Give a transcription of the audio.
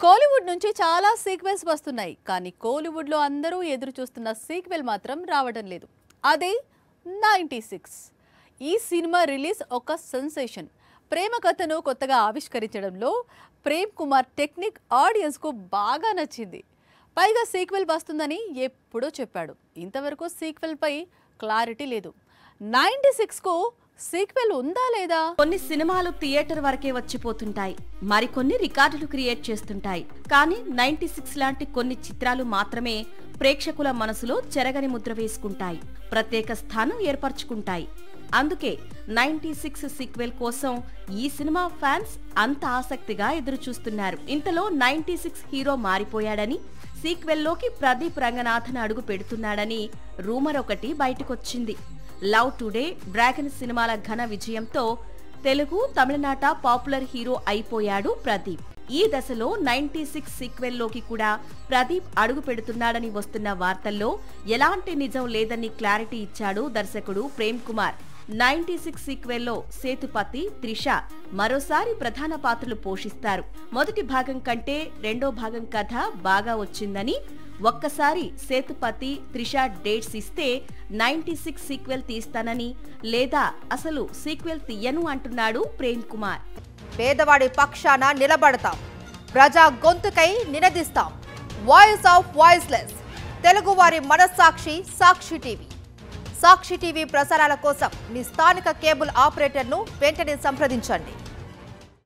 కోలీవుడ్ నుంచి చాలా సీక్వెల్స్ వస్తున్నాయి కానీ కోలీవుడ్ లో అందరూ ఎదురు చూస్తున్న సీక్వెల్ మాత్రం రావడం లేదు. అదే 96. ఈ సినిమా రిలీజ్ ఒక సెన్సేషన్. ప్రేమ కథను కొత్తగా ఆవిష్కరించడంలో ప్రేమ్ కుమార్ టెక్నిక్ ఆడియన్స్ కు బాగా నచ్చింది. పైగా సీక్వెల్ వస్తుందని ఎప్పుడో చెప్పాడు. ఇంతవరకు సీక్వెల్ పై క్లారిటీ లేదు. 96 కు సీక్వెల్ ఉందా లేదా? కొన్ని సినిమాలు థియేటర్ వరకే వచ్చిపోతుంటాయి, మరికొన్ని రికార్డులు క్రియేట్ చేస్తుంటాయి. కానీ 96 లాంటి కొన్ని చిత్రాలు మాత్రమే ప్రేక్షకుల మనసులో చెరగని ముద్ర వేసుకుంటాయి, ప్రత్యేక స్థానం ఏర్పరచుకుంటాయి. అందుకే 96 సీక్వెల్ కోసం ఈ సినిమా ఫ్యాన్స్ అంత ఆసక్తిగా ఎదురుచూస్తున్నారు. ఇంతలో 96 హీరో మారిపోయాడని, సీక్వెల్లోకి ప్రదీప్ రంగనాథన్ అడుగు పెడుతున్నాడని రూమర్ ఒకటి బయటకొచ్చింది. లవ్ టుడే, డ్రాగన్ సినిమాల ఘన విజయంతో తెలుగు, తమిళనాట పాపులర్ హీరో అయిపోయాడు ప్రదీప్. ఈ దశలో 96 సీక్వెల్లోకి కూడా ప్రదీప్ అడుగు పెడుతున్నాడని వస్తున్న వార్తల్లో ఎలాంటి నిజం లేదని క్లారిటీ ఇచ్చాడు దర్శకుడు ప్రేమ్ కుమార్. 96 సీక్వెల్లో సేతుపతి, త్రిష మరోసారి ప్రధాన పాత్రలు పోషిస్తారు. మొదటి భాగం కంటే రెండో భాగం కథ బాగా వచ్చిందని, ఒక్కసారి సేతుపతి, త్రిష డేట్స్ ఇస్తే 96 సీక్వెల్ తీస్తానని, లేదా అసలు సీక్వెల్ తీయను అంటున్నాడు ప్రేమ్ కుమార్. పేదవాడి పక్షాన నిలబడతాం, ప్రజా గొంతుకై నినదిస్తాం. వాయిస్ ఆఫ్ వాయిస్లెస్, తెలుగువారి మనస్సాక్షి సాక్షి టీవీ. సాక్షి టీవీ ప్రసారాల కోసం మీ స్థానిక కేబుల్ ఆపరేటర్ను వెంటనే సంప్రదించండి.